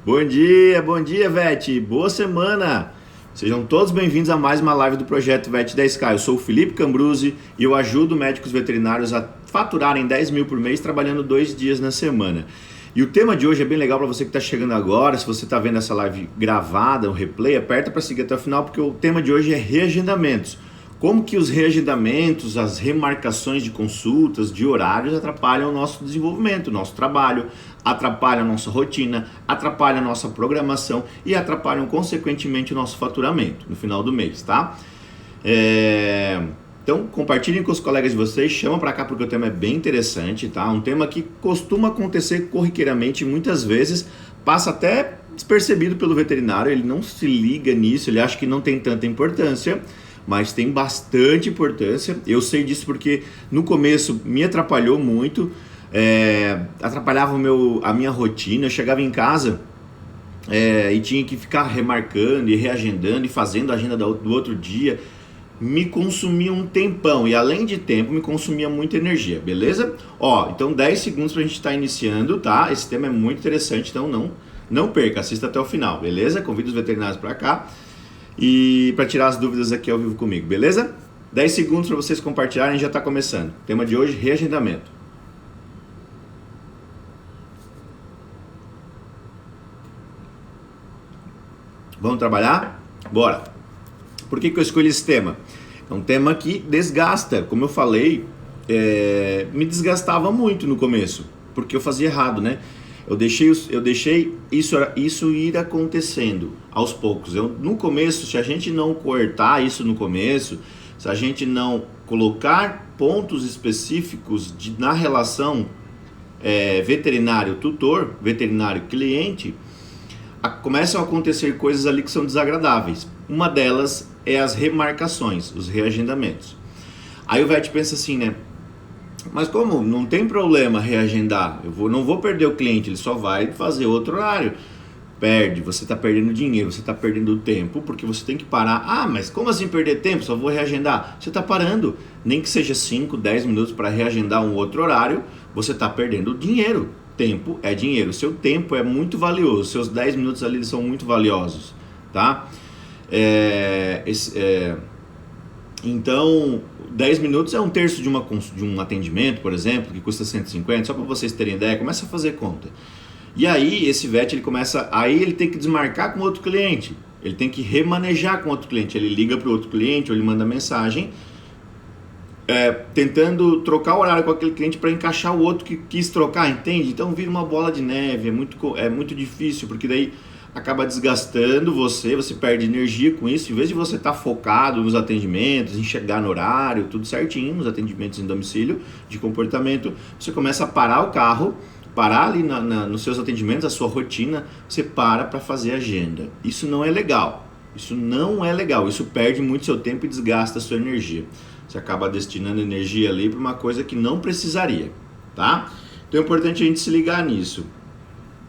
Bom dia, Vete. Boa semana. Sejam todos bem-vindos a mais uma live do Projeto Vet 10K. Eu sou o Felipe Cambruzzi e eu ajudo médicos veterinários a faturarem 10 mil por mês trabalhando 2 dias na semana. E o tema de hoje é bem legal para você que está chegando agora. Se você está vendo essa live gravada, o replay, aperta para seguir até o final, porque o tema de hoje é reagendamentos. Como que os reagendamentos, as remarcações de consultas, de horários atrapalham o nosso desenvolvimento, o nosso trabalho, atrapalham a nossa rotina, atrapalham a nossa programação e atrapalham consequentemente o nosso faturamento no final do mês, tá? Então compartilhem com os colegas de vocês, chamam para cá porque o tema é bem interessante, tá? Um tema que costuma acontecer corriqueiramente, muitas vezes passa até despercebido pelo veterinário, ele não se liga nisso, ele acha que não tem tanta importância, mas tem bastante importância. Eu sei disso porque no começo me atrapalhou muito, atrapalhava a minha rotina. Eu chegava em casa e tinha que ficar remarcando e reagendando e fazendo a agenda do outro dia. Me consumia um tempão e além de tempo me consumia muita energia, beleza? Então 10 segundos pra gente estar iniciando, tá? Esse tema é muito interessante, então não perca, assista até o final, beleza? Convido os veterinários para cá e para tirar as dúvidas aqui ao vivo comigo, beleza? 10 segundos para vocês compartilharem, já está começando. O tema de hoje, reagendamento. Vamos trabalhar? Bora! Por que eu escolhi esse tema? É um tema que desgasta, como eu falei, me desgastava muito no começo, porque eu fazia errado, né? Eu deixei isso ir acontecendo aos poucos. No começo, se a gente não cortar isso no começo, se a gente não colocar pontos específicos na relação veterinário-tutor, veterinário-cliente, começam a acontecer coisas ali que são desagradáveis. Uma delas é as remarcações, os reagendamentos. Aí o vet pensa assim, né? Mas como? Não tem problema reagendar, não vou perder o cliente, ele só vai fazer outro horário. Você está perdendo dinheiro, você está perdendo tempo, porque você tem que parar. Ah, mas como assim perder tempo? Só vou reagendar. Você está parando, nem que seja 5, 10 minutos para reagendar um outro horário, você está perdendo dinheiro. Tempo é dinheiro, seu tempo é muito valioso, seus 10 minutos ali são muito valiosos, tá? Então, 10 minutos é um terço de um atendimento, por exemplo, que custa 150, só para vocês terem ideia, começa a fazer conta. E aí, esse vet, ele tem que desmarcar com outro cliente, ele tem que remanejar com outro cliente, ele liga para o outro cliente, ou ele manda mensagem, tentando trocar o horário com aquele cliente para encaixar o outro que quis trocar, entende? Então vira uma bola de neve, é muito difícil, porque daí acaba desgastando você perde energia com isso. Em vez de você estar focado nos atendimentos, em chegar no horário, tudo certinho, nos atendimentos em domicílio de comportamento, você começa a parar o carro, parar ali nos seus atendimentos, a sua rotina, você para fazer agenda. Isso não é legal, isso perde muito seu tempo e desgasta a sua energia. Você acaba destinando energia ali para uma coisa que não precisaria, tá? Então é importante a gente se ligar nisso.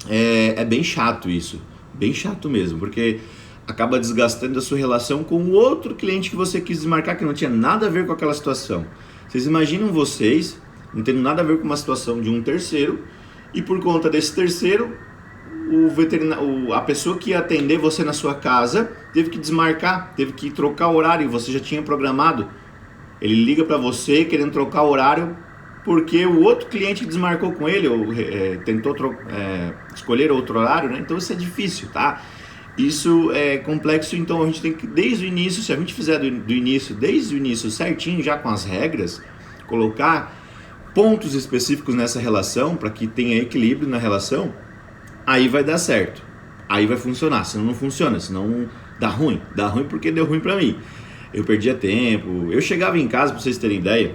É bem chato isso. Bem chato mesmo, porque acaba desgastando a sua relação com o outro cliente que você quis desmarcar, que não tinha nada a ver com aquela situação. Vocês imaginam não tendo nada a ver com uma situação de um terceiro, e por conta desse terceiro, a pessoa que ia atender você na sua casa teve que desmarcar, teve que trocar o horário, você já tinha programado. Ele liga para você querendo trocar o horário porque o outro cliente desmarcou com ele ou tentou escolher outro horário, né? Então isso é difícil, tá? Isso é complexo, então a gente tem que, desde o início, se a gente fizer desde o início certinho, já com as regras, colocar pontos específicos nessa relação para que tenha equilíbrio na relação, aí vai dar certo, aí vai funcionar. Senão não funciona, senão dá ruim porque deu ruim para mim. Eu perdia tempo, eu chegava em casa, para vocês terem ideia,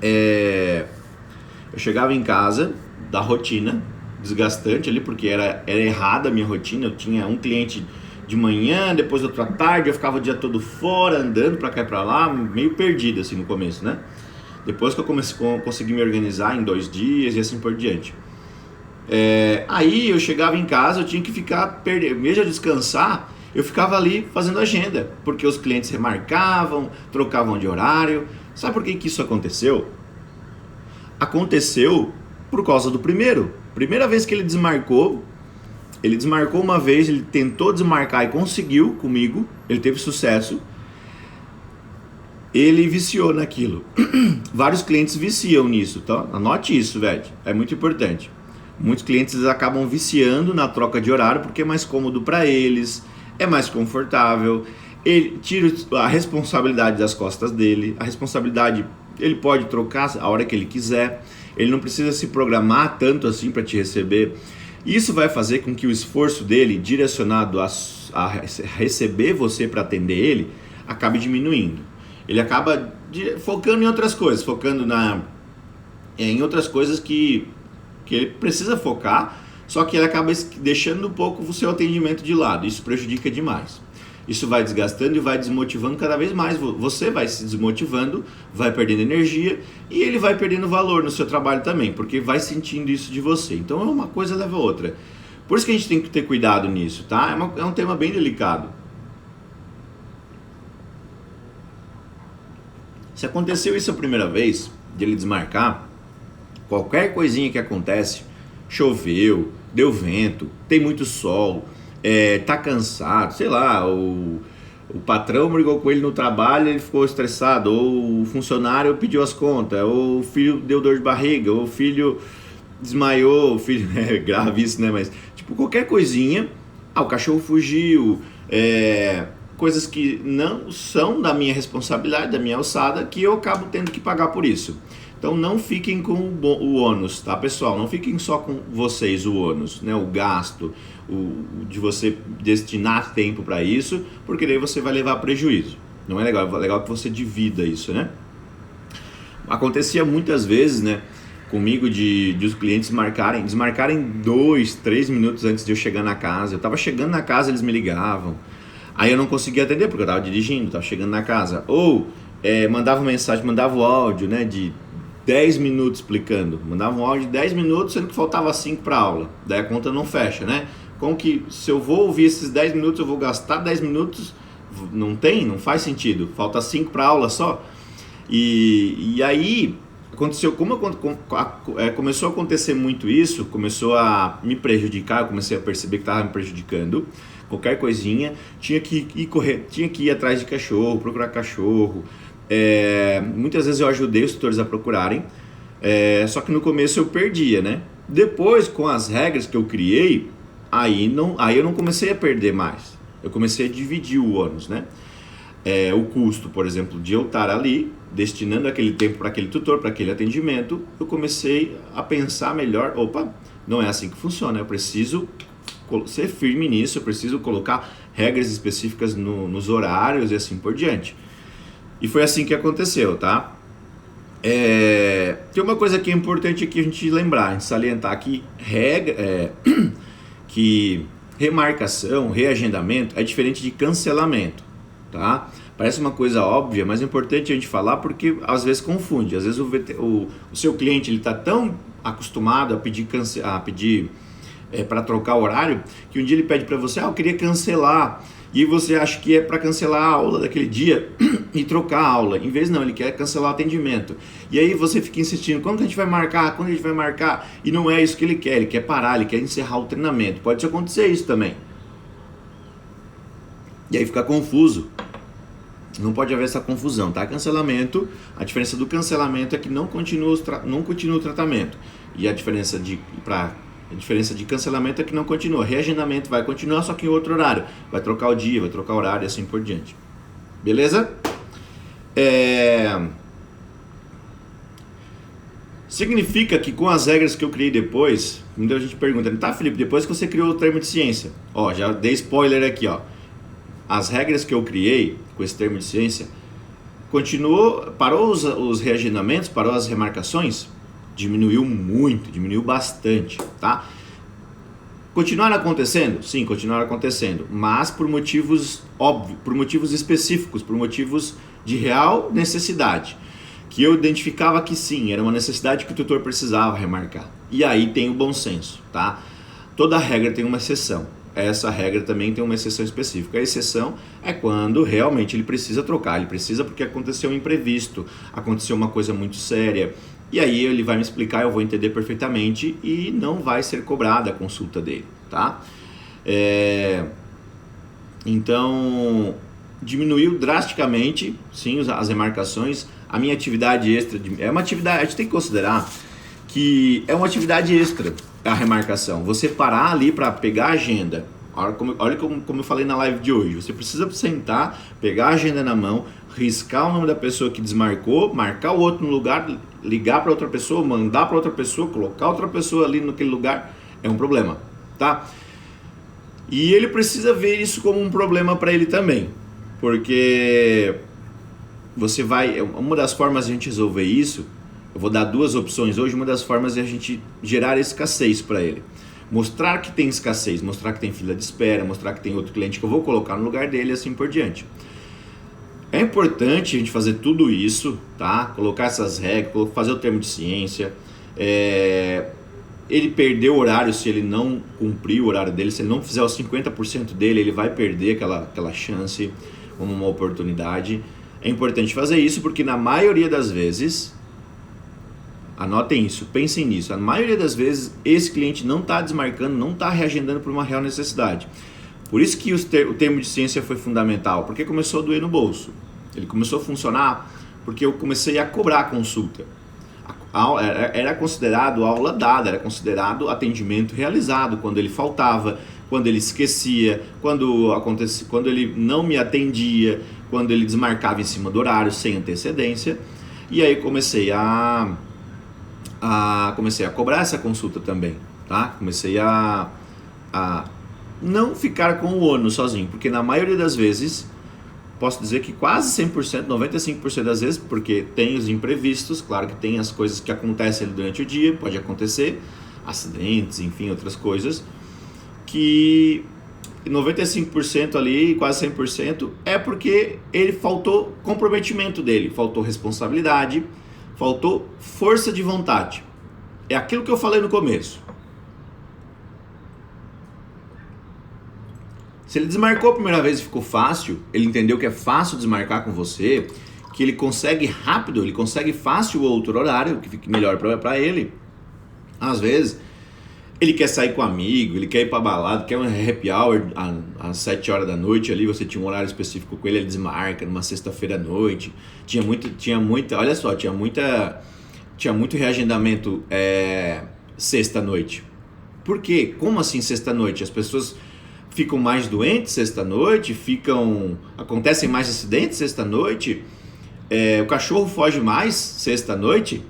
eu chegava em casa da rotina desgastante ali, porque era errada a minha rotina. Eu tinha um cliente de manhã, depois outro à tarde, eu ficava o dia todo fora, andando pra cá e pra lá, meio perdido assim no começo, né? Depois que eu consegui me organizar em 2 dias e assim por diante. Aí eu chegava em casa, eu tinha que ficar, mesmo a descansar, eu ficava ali fazendo agenda, porque os clientes remarcavam, trocavam de horário. Sabe por que isso aconteceu? Aconteceu por causa do primeira vez que ele desmarcou, Ele desmarcou uma vez, ele tentou desmarcar e conseguiu comigo, ele teve sucesso. Ele viciou naquilo. Vários clientes viciam nisso, tá? Anote isso, velho. É muito importante. Muitos clientes acabam viciando na troca de horário porque é mais cômodo para eles, é mais confortável. Ele tira a responsabilidade das costas dele. A responsabilidade ele pode trocar a hora que ele quiser. Ele não precisa se programar tanto assim para te receber. Isso vai fazer com que o esforço dele direcionado a receber você para atender ele acabe diminuindo. Ele acaba focando em outras coisas, focando em outras coisas que ele precisa focar, só que ele acaba deixando um pouco o seu atendimento de lado. Isso prejudica demais. Isso vai desgastando e vai desmotivando cada vez mais. Você vai se desmotivando, vai perdendo energia e ele vai perdendo valor no seu trabalho também, porque vai sentindo isso de você. Então uma coisa leva a outra. Por isso que a gente tem que ter cuidado nisso, tá? É um tema bem delicado. Se aconteceu isso a primeira vez, de ele desmarcar, qualquer coisinha que acontece, choveu, deu vento, tem muito sol, tá cansado, sei lá, o patrão brigou com ele no trabalho, ele ficou estressado, ou o funcionário pediu as contas, ou o filho deu dor de barriga, ou o filho desmaiou, o filho, é grave isso, né, mas tipo, qualquer coisinha, o cachorro fugiu, coisas que não são da minha responsabilidade, da minha alçada, que eu acabo tendo que pagar por isso. Então não fiquem com o ônus, tá, pessoal? Não fiquem só com vocês o ônus, né? O gasto, de você destinar tempo para isso, porque daí você vai levar prejuízo. Não é legal, é legal que você divida isso, né? Acontecia muitas vezes, né, comigo de os clientes desmarcarem 2, 3 minutos antes de eu chegar na casa. Eu tava chegando na casa, eles me ligavam. Aí eu não conseguia atender porque eu tava dirigindo, tava chegando na casa. Ou mandava mensagem, mandava o áudio, né, de 10 minutos explicando. Mandava um áudio de 10 minutos, sendo que faltava 5 para aula. Daí a conta não fecha, né? Como que se eu vou ouvir esses 10 minutos, eu vou gastar 10 minutos? Não faz sentido. Falta 5 para aula só. E aí aconteceu, começou a acontecer muito isso, começou a me prejudicar, eu comecei a perceber que estava me prejudicando. Qualquer coisinha, tinha que ir correr, tinha que ir atrás de cachorro, procurar cachorro. Muitas vezes eu ajudei os tutores a procurarem, só que no começo eu perdia, né? Depois, com as regras que eu criei, aí eu não comecei a perder mais. Eu comecei a dividir o ônus, né? O custo, por exemplo, de eu estar ali, destinando aquele tempo para aquele tutor, para aquele atendimento, eu comecei a pensar melhor, opa, não é assim que funciona, eu preciso ser firme nisso, eu preciso colocar regras específicas nos horários e assim por diante. E foi assim que aconteceu, tá? Tem uma coisa que é importante aqui a gente lembrar, a gente salientar aqui, que remarcação, reagendamento é diferente de cancelamento, tá? Parece uma coisa óbvia, mas é importante a gente falar porque às vezes confunde. Às vezes o seu cliente ele está tão acostumado a pedir para trocar o horário, que um dia ele pede para você, eu queria cancelar, e você acha que é para cancelar a aula daquele dia e trocar a aula. Em vez não, ele quer cancelar o atendimento. E aí você fica insistindo, quando a gente vai marcar? Quando a gente vai marcar? E não é isso que ele quer parar, ele quer encerrar o treinamento. Pode acontecer isso também. E aí fica confuso. Não pode haver essa confusão, tá? Cancelamento, a diferença do cancelamento é que não continua o tratamento. E a diferença de cancelamento é que não continua. Reagendamento vai continuar, só que em outro horário. Vai trocar o dia, vai trocar o horário e assim por diante. Beleza? Significa que com as regras que eu criei depois, muita gente pergunta, tá, Felipe, depois que você criou o termo de ciência, já dei spoiler aqui, as regras que eu criei com esse termo de ciência, parou os reagendamentos, parou as remarcações, diminuiu muito, diminuiu bastante, tá? Continuaram acontecendo? Sim, continuaram acontecendo, mas por motivos óbvios, por motivos específicos, por motivos de real necessidade, que eu identificava que sim, era uma necessidade que o tutor precisava remarcar. E aí tem o bom senso, tá? Toda regra tem uma exceção. Essa regra também tem uma exceção específica. A exceção é quando realmente ele precisa trocar, ele precisa porque aconteceu um imprevisto, aconteceu uma coisa muito séria, e aí ele vai me explicar, eu vou entender perfeitamente e não vai ser cobrada a consulta dele, tá? Então, diminuiu drasticamente, sim, as remarcações. A minha atividade extra, é uma atividade, a gente tem que considerar que é uma atividade extra a remarcação. Você parar ali para pegar a agenda. Olha como eu falei na live de hoje. Você precisa sentar, pegar a agenda na mão, riscar o nome da pessoa que desmarcou, marcar o outro no lugar, ligar para outra pessoa, mandar para outra pessoa, colocar outra pessoa ali naquele lugar. É um problema, tá? E ele precisa ver isso como um problema para ele também, porque você vai, uma das formas de a gente resolver isso, eu vou dar duas opções hoje. Uma das formas é a gente gerar escassez para ele, mostrar que tem escassez, mostrar que tem fila de espera, mostrar que tem outro cliente que eu vou colocar no lugar dele e assim por diante. É importante a gente fazer tudo isso, tá? Colocar essas regras, fazer o termo de ciência. Ele perdeu o horário se ele não cumprir o horário dele, se ele não fizer os 50% dele, ele vai perder aquela chance como uma oportunidade. É importante fazer isso porque na maioria das vezes, anotem isso, pensem nisso, a maioria das vezes esse cliente não está desmarcando, não está reagendando por uma real necessidade. Por isso que o termo de ciência foi fundamental, porque começou a doer no bolso. Ele começou a funcionar porque eu comecei a cobrar a consulta. Era considerado aula dada, era considerado atendimento realizado, quando ele faltava, quando ele esquecia, quando ele não me atendia, quando ele desmarcava em cima do horário sem antecedência. E aí comecei a cobrar essa consulta também, tá? Comecei a não ficar com o ônus sozinho, porque na maioria das vezes, posso dizer que quase 100%, 95% das vezes, porque tem os imprevistos, claro que tem as coisas que acontecem ali durante o dia, pode acontecer, acidentes, enfim, outras coisas, que 95% ali, quase 100%, é porque ele faltou comprometimento dele, faltou responsabilidade, faltou força de vontade. É aquilo que eu falei no começo. Se ele desmarcou a primeira vez e ficou fácil, ele entendeu que é fácil desmarcar com você, que ele consegue rápido, ele consegue fácil outro horário, que fique melhor para ele. Às vezes, ele quer sair com um amigo, ele quer ir pra balada, quer um happy hour às 7 horas da noite ali, você tinha um horário específico com ele, ele desmarca numa sexta-feira à noite. Tinha muito reagendamento sexta-noite. Por quê? Como assim sexta-noite? As pessoas ficam mais doentes sexta-noite, acontecem mais acidentes sexta-noite, o cachorro foge mais sexta-noite?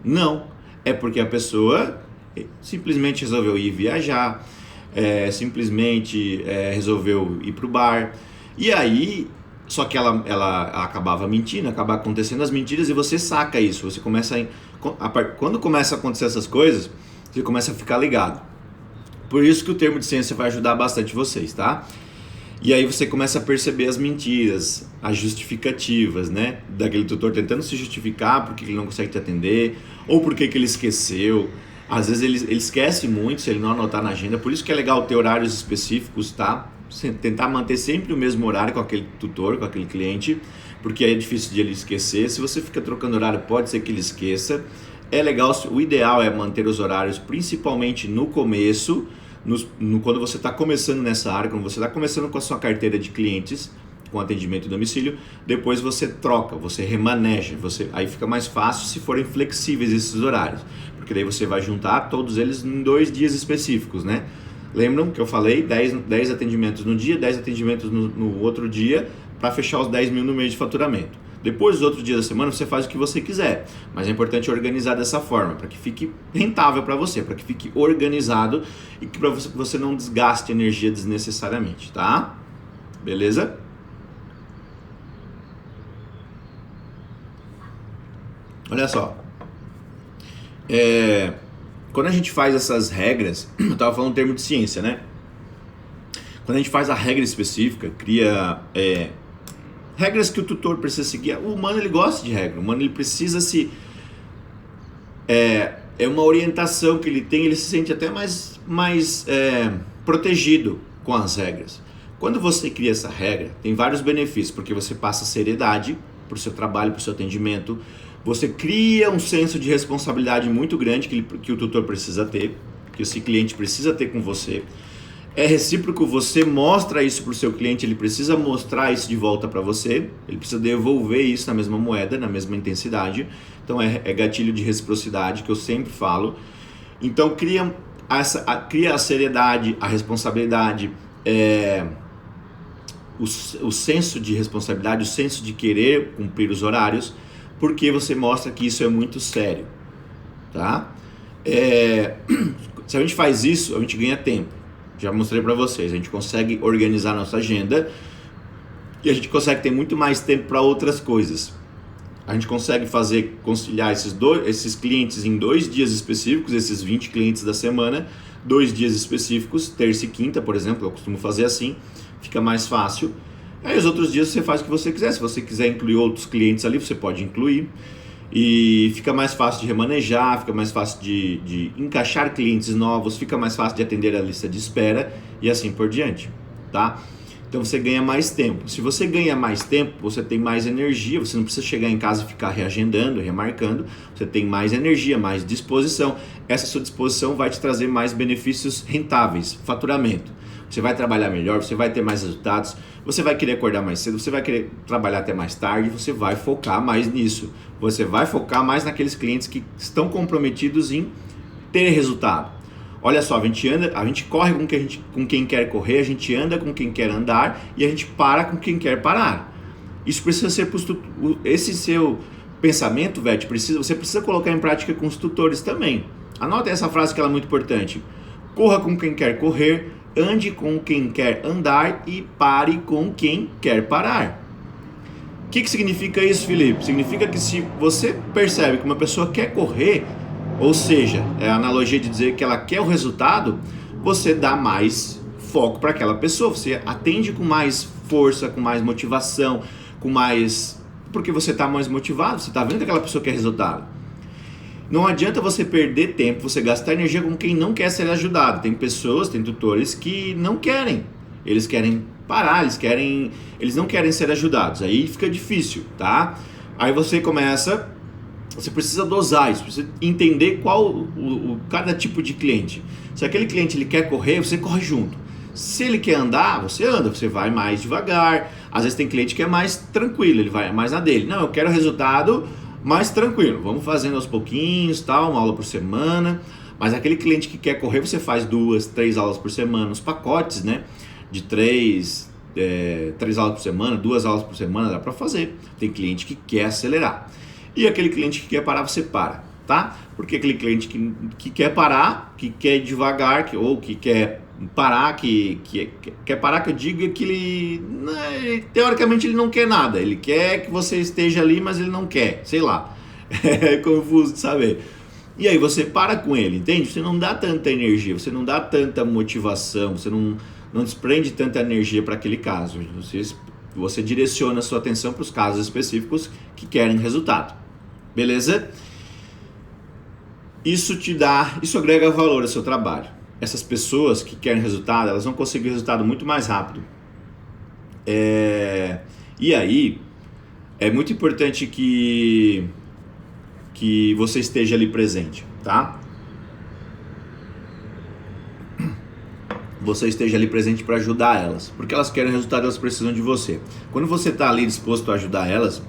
Não, é porque a pessoa simplesmente resolveu ir viajar, simplesmente resolveu ir pro bar, e aí, só que ela acabava mentindo, acaba acontecendo as mentiras e você saca isso, você começa quando começa a acontecer essas coisas, você começa a ficar ligado. Por isso que o termo de ciência vai ajudar bastante vocês, tá? E aí você começa a perceber as mentiras, as justificativas, né? Daquele tutor tentando se justificar porque ele não consegue te atender, ou porque ele esqueceu. Às vezes ele esquece muito se ele não anotar na agenda, por isso que é legal ter horários específicos, tá? Tentar manter sempre o mesmo horário com aquele tutor, com aquele cliente, porque aí é difícil de ele esquecer. Se você fica trocando horário, pode ser que ele esqueça. É legal, o ideal é manter os horários, principalmente no começo, quando você está começando nessa área, quando você está começando com a sua carteira de clientes, com atendimento em domicílio, depois você troca, você remaneja, aí fica mais fácil se forem flexíveis esses horários, porque daí você vai juntar todos eles em 2 dias específicos, né? Lembram que eu falei 10 atendimentos no dia, 10 atendimentos no outro dia, para fechar os 10 mil no mês de faturamento. Depois dos outros dias da semana você faz o que você quiser, mas é importante organizar dessa forma, para que fique rentável para você, para que fique organizado e que você não desgaste energia desnecessariamente, tá? Beleza? Olha só, quando a gente faz essas regras, eu estava falando um termo de ciência, né? Quando a gente faz a regra específica, cria regras que o tutor precisa seguir. O humano, ele gosta de regra, o humano, ele precisa é uma orientação que ele tem, ele se sente até mais protegido com as regras. Quando você cria essa regra, tem vários benefícios, porque você passa seriedade para o seu trabalho, para o seu atendimento, você cria um senso de responsabilidade muito grande que o tutor precisa ter, que esse cliente precisa ter com você. É recíproco, você mostra isso para o seu cliente, ele precisa mostrar isso de volta para você, ele precisa devolver isso na mesma moeda, na mesma intensidade. Então é gatilho de reciprocidade que eu sempre falo. Então cria a seriedade, a responsabilidade, o senso de responsabilidade, o senso de querer cumprir os horários, porque você mostra que isso é muito sério, tá? Se a gente faz isso, a gente ganha tempo. Já mostrei para vocês, a gente consegue organizar nossa agenda e a gente consegue ter muito mais tempo para outras coisas. A gente consegue conciliar esses clientes em 2 dias específicos, esses 20 clientes da semana, 2 dias específicos, terça e quinta, por exemplo, eu costumo fazer assim, fica mais fácil. Aí os outros dias você faz o que você quiser, se você quiser incluir outros clientes ali, você pode incluir. E fica mais fácil de remanejar, fica mais fácil de encaixar clientes novos, fica mais fácil de atender a lista de espera e assim por diante, tá? Então você ganha mais tempo. Se você ganha mais tempo, você tem mais energia, você não precisa chegar em casa e ficar reagendando, remarcando, você tem mais energia, mais disposição. Essa sua disposição vai te trazer mais benefícios rentáveis, faturamento. Você vai trabalhar melhor, você vai ter mais resultados, você vai querer acordar mais cedo, você vai querer trabalhar até mais tarde, você vai focar mais nisso. Você vai focar mais naqueles clientes que estão comprometidos em ter resultado. Olha só, a gente corre com quem quer correr, a gente anda com quem quer andar e a gente para com quem quer parar. Isso precisa ser esse seu pensamento, Vete, você precisa colocar em prática com os tutores também. Anota essa frase que ela é muito importante. Corra com quem quer correr, ande com quem quer andar e pare com quem quer parar. O que significa isso, Felipe? Significa que se você percebe que uma pessoa quer correr, ou seja, é a analogia de dizer que ela quer o resultado, você dá mais foco para aquela pessoa, você atende com mais força, com mais motivação, porque você está mais motivado, você está vendo que aquela pessoa quer resultado. Não adianta você perder tempo, você gastar energia com quem não quer ser ajudado. Tem pessoas, tem tutores que não querem. Eles querem parar, eles não querem ser ajudados. Aí fica difícil, tá? Aí você precisa dosar isso, precisa entender qual cada tipo de cliente. Se aquele cliente ele quer correr, você corre junto. Se ele quer andar, você anda, você vai mais devagar. Às vezes tem cliente que é mais tranquilo, ele vai mais na dele. Não, eu quero resultado mais tranquilo, vamos fazendo aos pouquinhos, tal, uma aula por semana. Mas aquele cliente que quer correr, você faz 2, 3 aulas por semana, os pacotes, né? De 3 aulas por semana, 2 aulas por semana, dá para fazer. Tem cliente que quer acelerar. E aquele cliente que quer parar, você para, tá? Porque aquele cliente que quer parar, que quer ir devagar, ou que quer parar, que quer parar, que eu digo é que ele teoricamente ele não quer nada, ele quer que você esteja ali, mas ele não quer, sei lá, é confuso de saber. E aí você para com ele, entende? Você não dá tanta energia, você não dá tanta motivação, você não desprende tanta energia para aquele caso, você direciona a sua atenção para os casos específicos que querem resultado, beleza? Isso agrega valor ao seu trabalho. Essas pessoas que querem resultado, elas vão conseguir resultado muito mais rápido. E aí, é muito importante que você esteja ali presente, tá? Você esteja ali presente para ajudar elas. Porque elas querem resultado, elas precisam de você. Quando você está ali disposto a ajudar elas,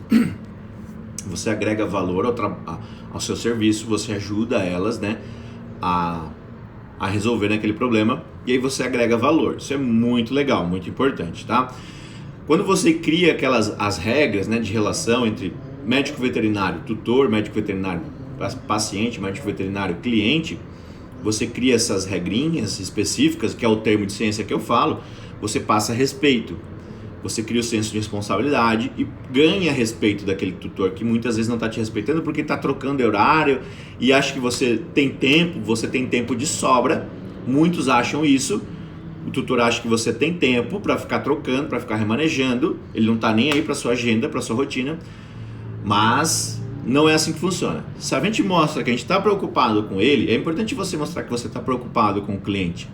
você agrega valor ao seu serviço, você ajuda elas, né, a resolver aquele problema, e aí você agrega valor. Isso é muito legal, muito importante, tá? Quando você cria as regras, né, de relação entre médico veterinário, tutor, médico veterinário paciente, médico veterinário cliente, você cria essas regrinhas específicas, que é o termo de ciência que eu falo, você passa respeito. Você cria o senso de responsabilidade e ganha respeito daquele tutor que muitas vezes não está te respeitando porque está trocando horário e acha que você tem tempo de sobra. Muitos acham isso. O tutor acha que você tem tempo para ficar trocando, para ficar remanejando. Ele não está nem aí para sua agenda, para sua rotina. Mas não é assim que funciona. Se a gente mostra que a gente está preocupado com ele, é importante você mostrar que você está preocupado com o cliente.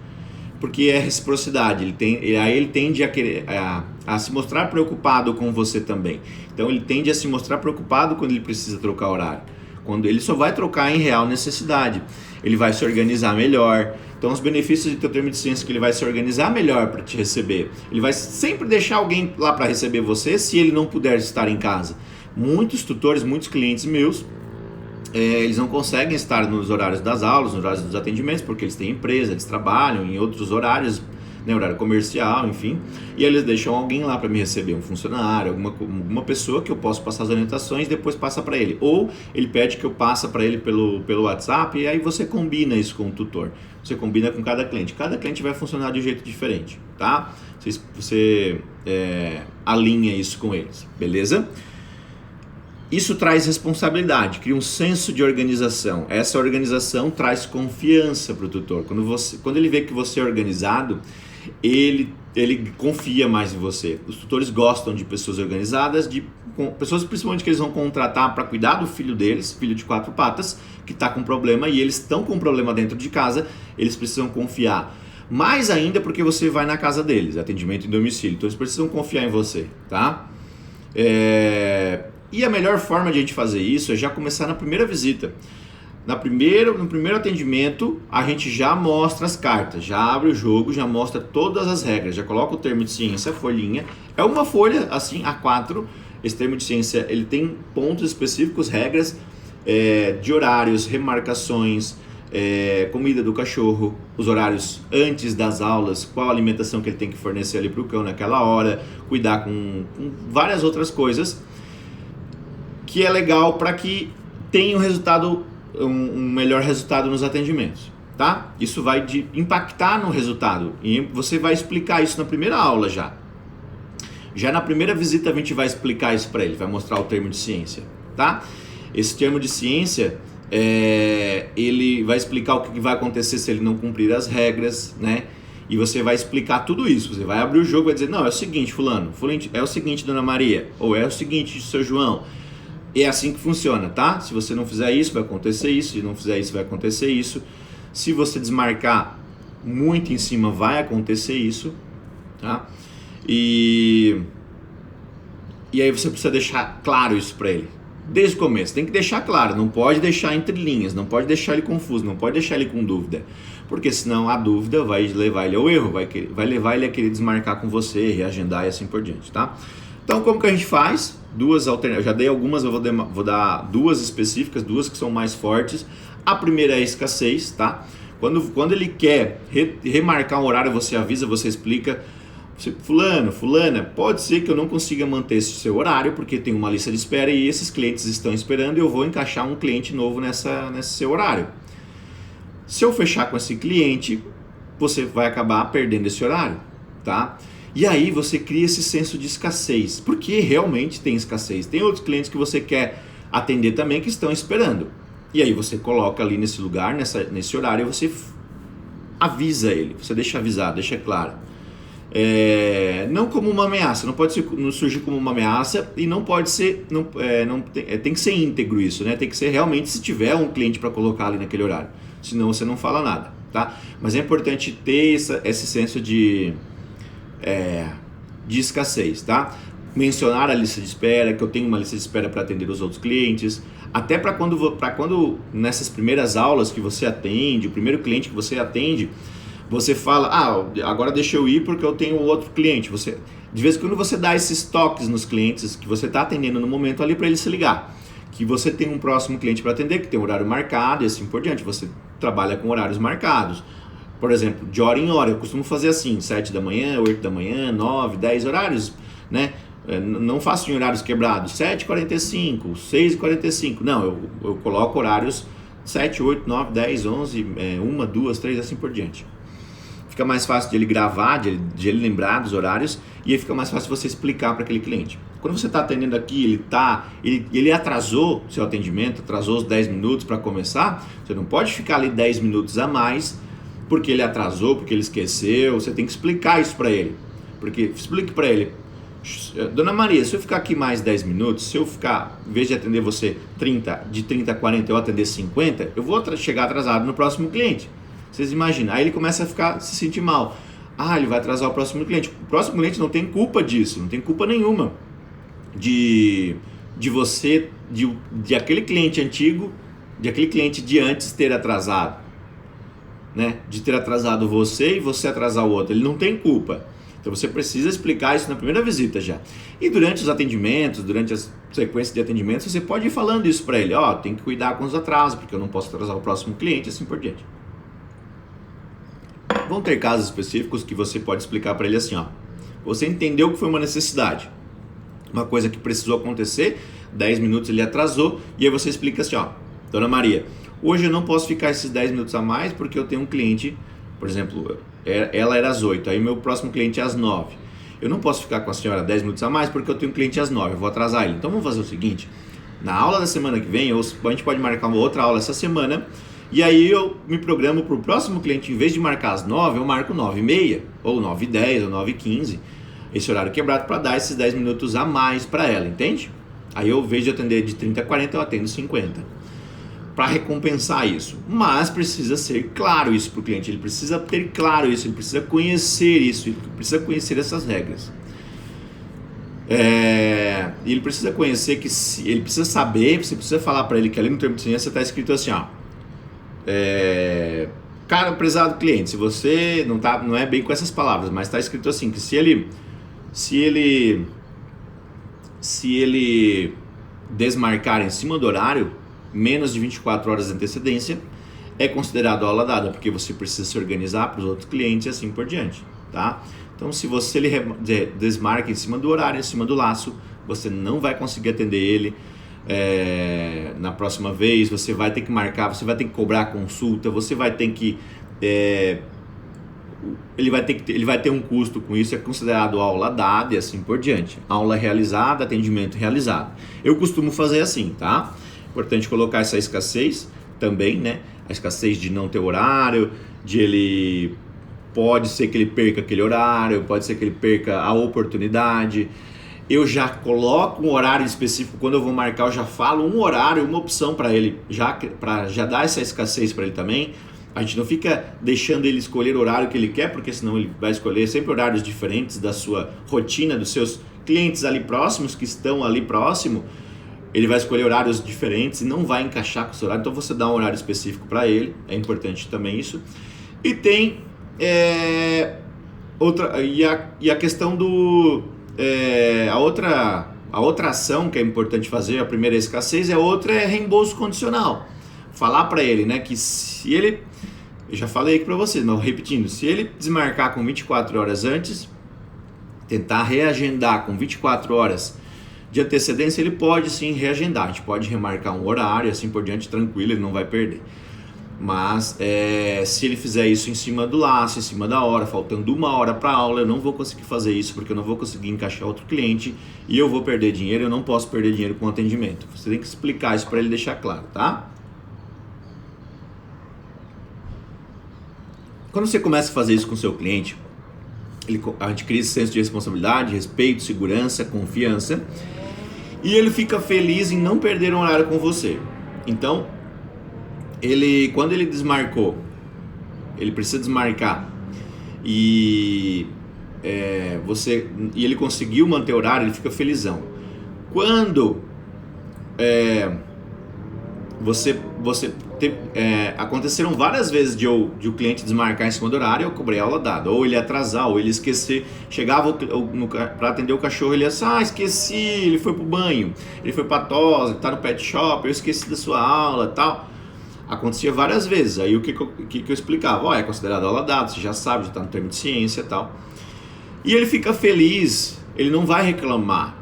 Porque é reciprocidade, aí ele tende a se mostrar preocupado com você também. Então ele tende a se mostrar preocupado quando ele precisa trocar horário. Quando ele só vai trocar em real necessidade. Ele vai se organizar melhor. Então os benefícios de ter o termo de ciência é que ele vai se organizar melhor para te receber. Ele vai sempre deixar alguém lá para receber você se ele não puder estar em casa. Muitos tutores, muitos clientes meus, eles não conseguem estar nos horários das aulas, nos horários dos atendimentos, porque eles têm empresa, eles trabalham em outros horários, né, horário comercial, enfim, e eles deixam alguém lá para me receber, um funcionário, alguma pessoa que eu posso passar as orientações e depois passa para ele, ou ele pede que eu passe para ele pelo WhatsApp, e aí você combina isso com o tutor, você combina com cada cliente vai funcionar de um jeito diferente, tá? Você alinha isso com eles, beleza? Isso traz responsabilidade, cria um senso de organização. Essa organização traz confiança para o tutor. Quando ele vê que você é organizado, ele confia mais em você. Os tutores gostam de pessoas organizadas, de pessoas principalmente que eles vão contratar para cuidar do filho deles, filho de 4 patas, que está com problema e eles estão com um problema dentro de casa, eles precisam confiar. Mais ainda porque você vai na casa deles, atendimento em domicílio. Então eles precisam confiar em você, tá? E a melhor forma de a gente fazer isso é já começar na primeira visita. No primeiro atendimento, a gente já mostra as cartas, já abre o jogo, já mostra todas as regras, já coloca o termo de ciência, a folhinha. É uma folha assim, A4. Esse termo de ciência ele tem pontos específicos, regras de horários, remarcações, comida do cachorro, os horários antes das aulas, qual a alimentação que ele tem que fornecer ali para o cão naquela hora, cuidar com várias outras coisas, que é legal para que tenha um melhor resultado nos atendimentos, tá? Isso vai impactar no resultado e você vai explicar isso na primeira aula já. Já na primeira visita a gente vai explicar isso para ele, vai mostrar o termo de ciência, tá? Esse termo de ciência, ele vai explicar o que vai acontecer se ele não cumprir as regras, né? E você vai explicar tudo isso, você vai abrir o jogo e vai dizer, não, é o seguinte, fulano, é o seguinte, dona Maria, ou é o seguinte, seu João, é assim que funciona, tá? Se você não fizer isso, vai acontecer isso. Se não fizer isso, vai acontecer isso. Se você desmarcar muito em cima, vai acontecer isso, tá? E aí você precisa deixar claro isso para ele. Desde o começo, tem que deixar claro. Não pode deixar entre linhas, não pode deixar ele confuso, não pode deixar ele com dúvida. Porque senão a dúvida vai levar ele ao erro, vai levar ele a querer desmarcar com você, reagendar e assim por diante, tá? Então, como que a gente faz? Duas alternativas, eu já dei algumas, eu vou dar duas específicas, duas que são mais fortes. A primeira é a escassez, tá? Quando ele quer remarcar um horário, você avisa, você explica. Fulano, fulana, pode ser que eu não consiga manter esse seu horário, porque tem uma lista de espera e esses clientes estão esperando e eu vou encaixar um cliente novo nesse seu horário. Se eu fechar com esse cliente, você vai acabar perdendo esse horário, tá? E aí você cria esse senso de escassez, porque realmente tem escassez. Tem outros clientes que você quer atender também que estão esperando. E aí você coloca ali nesse lugar, nesse horário, você avisa ele, você deixa avisado, deixa claro. Não como uma ameaça, não surgir como uma ameaça e não pode ser, tem que ser íntegro isso, né? Tem que ser realmente se tiver um cliente para colocar ali naquele horário, senão você não fala nada, tá? Mas é importante ter esse senso de escassez, tá? Mencionar a lista de espera, que eu tenho uma lista de espera para atender os outros clientes, até para quando nessas primeiras aulas que você atende, o primeiro cliente que você atende, você fala, agora deixa eu ir porque eu tenho outro cliente. De vez em quando você dá esses toques nos clientes que você está atendendo no momento ali para ele se ligar, que você tem um próximo cliente para atender, que tem um horário marcado e assim por diante, você trabalha com horários marcados. Por exemplo, de hora em hora, eu costumo fazer assim, 7 da manhã, 8 da manhã, 9, 10 horários, né? Não faço em horários quebrados, 7h45, 6h45, não, eu coloco horários 7, 8, 9, 10, 11, 1, 2, 3, assim por diante. Fica mais fácil de ele gravar, de ele lembrar dos horários e aí fica mais fácil você explicar para aquele cliente. Quando você está atendendo aqui, ele atrasou seu atendimento, atrasou os 10 minutos para começar, você não pode ficar ali 10 minutos a mais porque ele atrasou, porque ele esqueceu, você tem que explicar isso para ele. Porque explique para ele, Dona Maria, se eu ficar aqui mais 10 minutos, se eu ficar, em vez de atender você de 30 a 40, eu atender 50, eu vou chegar atrasado no próximo cliente. Vocês imaginam, aí ele começa a se sentir mal. Ele vai atrasar o próximo cliente. O próximo cliente não tem culpa disso, não tem culpa nenhuma de você de aquele cliente antigo, de aquele cliente de antes ter atrasado, né? De ter atrasado você e você atrasar o outro. Ele não tem culpa. Então você precisa explicar isso na primeira visita já. E durante os atendimentos, durante as sequências de atendimentos, você pode ir falando isso para ele. Ó, tem que cuidar com os atrasos, porque eu não posso atrasar o próximo cliente, assim por diante. Vão ter casos específicos que você pode explicar para ele assim, ó. Você entendeu que foi uma necessidade, uma coisa que precisou acontecer, 10 minutos ele atrasou, e aí você explica assim, ó, Dona Maria, hoje eu não posso ficar esses 10 minutos a mais porque eu tenho um cliente, por exemplo, ela era às 8, aí meu próximo cliente é às 9. Eu não posso ficar com a senhora 10 minutos a mais porque eu tenho um cliente às 9, eu vou atrasar ele. Então vamos fazer o seguinte, na aula da semana que vem, a gente pode marcar uma outra aula essa semana, e aí eu me programo para o próximo cliente, em vez de marcar às 9, eu marco 9h30, ou 9h10, ou 9h15, esse horário quebrado para dar esses 10 minutos a mais para ela, entende? Aí eu, ao invés de atender de 30 a 40, eu atendo 50, para recompensar isso. Mas precisa ser claro isso para o cliente, ele precisa ter claro isso, ele precisa conhecer isso, ele precisa conhecer essas regras. Ele precisa conhecer que ele precisa saber, você precisa falar para ele que ali no termo de ciência está escrito assim, ó, cara, prezado cliente, se você não é bem com essas palavras, mas está escrito assim, que se ele desmarcar em cima do horário, menos de 24 horas de antecedência, é considerado aula dada, porque você precisa se organizar para os outros clientes e assim por diante, tá? Então, se você desmarca em cima do horário, em cima do laço, você não vai conseguir atender ele. Na próxima vez, você vai ter que marcar, você vai ter que cobrar a consulta, você vai ter que... ele vai ter um custo com isso, é considerado aula dada e assim por diante. Aula realizada, atendimento realizado. Eu costumo fazer assim, tá? Importante colocar essa escassez também, né? A escassez de não ter horário, de ele... Pode ser que ele perca aquele horário, pode ser que ele perca a oportunidade. Eu já coloco um horário específico, quando eu vou marcar, eu já falo um horário, uma opção para ele, para já dar essa escassez para ele também. A gente não fica deixando ele escolher o horário que ele quer, porque senão ele vai escolher sempre horários diferentes da sua rotina, dos seus clientes ali próximos, que estão ali próximo. Ele vai escolher horários diferentes e não vai encaixar com o seu horário, então você dá um horário específico para ele, é importante também isso. E tem a questão do... a outra ação que é importante fazer, a primeira é escassez, a outra é reembolso condicional. Falar para ele, né, que se ele... Eu já falei aqui para vocês, mas repetindo, se ele desmarcar com 24 horas antes, tentar reagendar com 24 horas de antecedência, ele pode sim reagendar. A gente pode remarcar um horário e assim por diante, tranquilo, ele não vai perder. Mas se ele fizer isso em cima do laço, em cima da hora, faltando uma hora para a aula, eu não vou conseguir fazer isso porque eu não vou conseguir encaixar outro cliente e eu vou perder dinheiro, eu não posso perder dinheiro com atendimento. Você tem que explicar isso para ele deixar claro, tá? Quando você começa a fazer isso com o seu cliente, a gente cria esse senso de responsabilidade, respeito, segurança, confiança, e ele fica feliz em não perder um horário com você. Então, quando ele desmarcou, ele precisa desmarcar e ele conseguiu manter o horário, ele fica felizão. Quando aconteceram várias vezes de o cliente desmarcar em cima do horário, eu cobrei aula dada, ou ele atrasar, ou ele esquecer, chegava para atender o cachorro, ele ia assim, esqueci, ele foi pro banho, ele foi pra tosa, tá no pet shop, eu esqueci da sua aula e tal. Acontecia várias vezes, aí o que eu explicava? É considerado aula dada, você já sabe, já está no termo de ciência e tal. E ele fica feliz, ele não vai reclamar,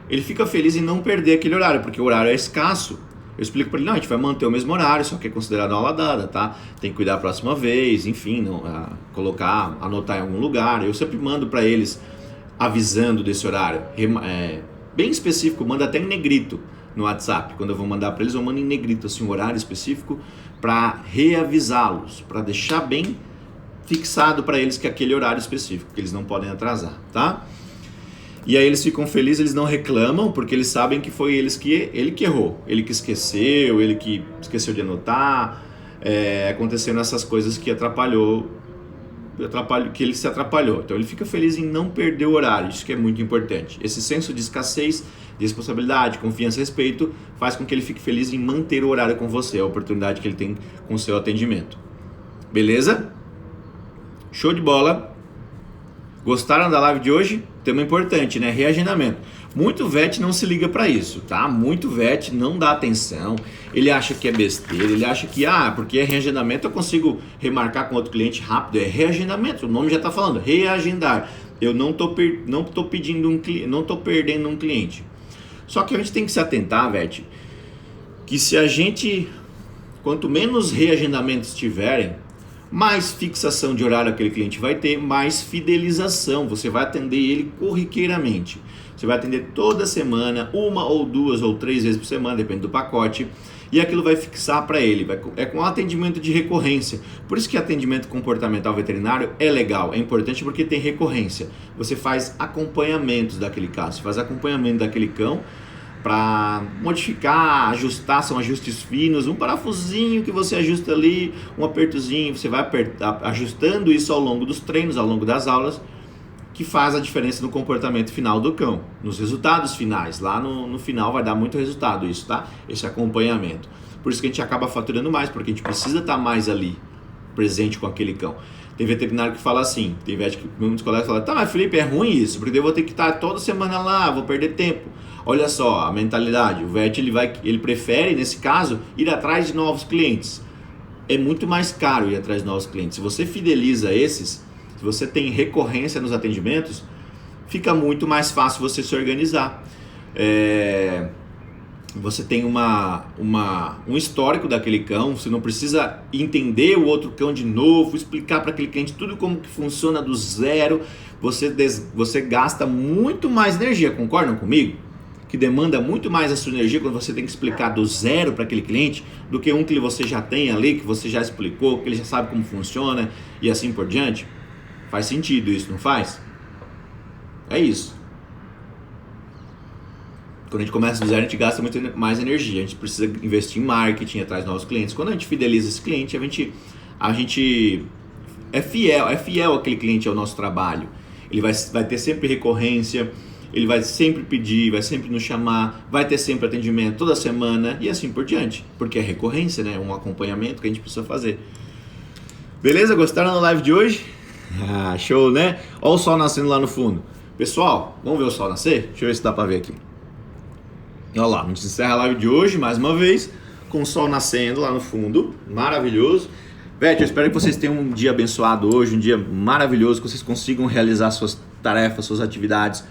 ele fica feliz em não perder aquele horário, porque o horário é escasso. Eu explico para ele, não, a gente vai manter o mesmo horário, só que é considerado aula dada, tá? Tem que cuidar a próxima vez, enfim, anotar em algum lugar. Eu sempre mando para eles avisando desse horário, bem específico, mando até em negrito no WhatsApp. Quando eu vou mandar para eles, eu mando em negrito assim, um horário específico para reavisá-los, para deixar bem fixado para eles que é aquele horário específico, que eles não podem atrasar, tá? E aí eles ficam felizes, eles não reclamam, porque eles sabem que foi ele que errou, ele que esqueceu, ele que esqueceu de anotar, aconteceram essas coisas que que ele se atrapalhou. Então ele fica feliz em não perder o horário, isso que é muito importante. Esse senso de escassez de responsabilidade, confiança e respeito, faz com que ele fique feliz em manter o horário com você, a oportunidade que ele tem com o seu atendimento. Beleza? Show de bola! Gostaram da live de hoje? Tema importante, né? Reagendamento. Muito VET não se liga para isso, tá? Muito VET não dá atenção, ele acha que é besteira, ele acha que, porque é reagendamento eu consigo remarcar com outro cliente rápido. É reagendamento, o nome já tá falando, reagendar. Eu não tô perdendo um cliente. Só que a gente tem que se atentar, VET, que quanto menos reagendamentos tiverem, mais fixação de horário aquele cliente vai ter, mais fidelização, você vai atender ele corriqueiramente. Você vai atender toda semana, 1 ou 2 ou 3 vezes por semana, depende do pacote, e aquilo vai fixar para ele, é com atendimento de recorrência. Por isso que atendimento comportamental veterinário é legal, é importante porque tem recorrência. Você faz acompanhamentos daquele caso, você faz acompanhamento daquele cão, para modificar, ajustar, são ajustes finos, um parafusinho que você ajusta ali, um apertozinho, você vai ajustando isso ao longo dos treinos, ao longo das aulas, que faz a diferença no comportamento final do cão, nos resultados finais, lá no final vai dar muito resultado isso, tá? Esse acompanhamento. Por isso que a gente acaba faturando mais, porque a gente precisa estar mais ali, presente com aquele cão. Tem veterinário que fala assim, tem veterinário que muitos colegas falam, mas Felipe, é ruim isso, porque eu vou ter que estar toda semana lá, vou perder tempo. Olha só a mentalidade, o vet ele prefere, nesse caso, ir atrás de novos clientes. É muito mais caro ir atrás de novos clientes. Se você fideliza esses, se você tem recorrência nos atendimentos, fica muito mais fácil você se organizar. Você tem um histórico daquele cão, você não precisa entender o outro cão de novo, explicar para aquele cliente tudo como que funciona do zero. Você gasta muito mais energia, concordam comigo? Que demanda muito mais a sua energia quando você tem que explicar do zero para aquele cliente do que um que você já tem ali, que você já explicou, que ele já sabe como funciona e assim por diante. Faz sentido isso, não faz? É isso. Quando a gente começa do zero, a gente gasta muito mais energia. A gente precisa investir em marketing, atrás de novos clientes. Quando a gente fideliza esse cliente, a gente é fiel àquele cliente, ao nosso trabalho. Ele vai ter sempre recorrência, ele vai sempre pedir, vai sempre nos chamar, vai ter sempre atendimento toda semana e assim por diante. Porque é recorrência, né? Um acompanhamento que a gente precisa fazer. Beleza? Gostaram da live de hoje? Show, né? Olha o sol nascendo lá no fundo. Pessoal, vamos ver o sol nascer? Deixa eu ver se dá pra ver aqui. Olha lá, a gente encerra a live de hoje, mais uma vez, com o sol nascendo lá no fundo. Maravilhoso. Vete, eu espero que vocês tenham um dia abençoado hoje, um dia maravilhoso, que vocês consigam realizar suas tarefas, suas atividades.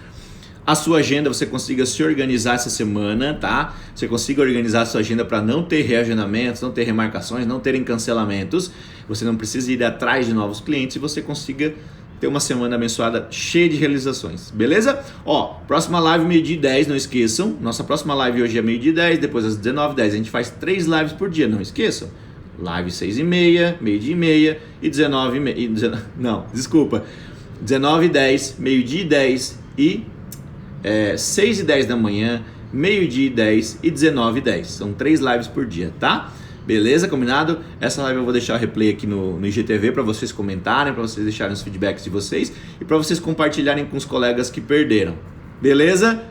A sua agenda, você consiga se organizar essa semana, tá? Você consiga organizar a sua agenda para não ter reagendamentos, não ter remarcações, não terem cancelamentos. Você não precisa ir atrás de novos clientes e você consiga ter uma semana abençoada cheia de realizações, beleza? Próxima live meio-dia e 10, não esqueçam. Nossa próxima live hoje é meio-dia e 10, depois às 19h10. A gente faz 3 lives por dia, não esqueçam. Live 6h30, meio-dia e meia e 19h10. Não, desculpa. 19h10, meio-dia e 10 e 6h10 da manhã, meio-dia e 10 e 19h10. São 3 lives por dia, tá? Beleza? Combinado? Essa live eu vou deixar o replay aqui no IGTV para vocês comentarem, para vocês deixarem os feedbacks de vocês e para vocês compartilharem com os colegas que perderam. Beleza?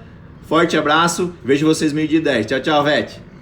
Forte abraço, vejo vocês meio-dia e 10. Tchau, tchau, Vete!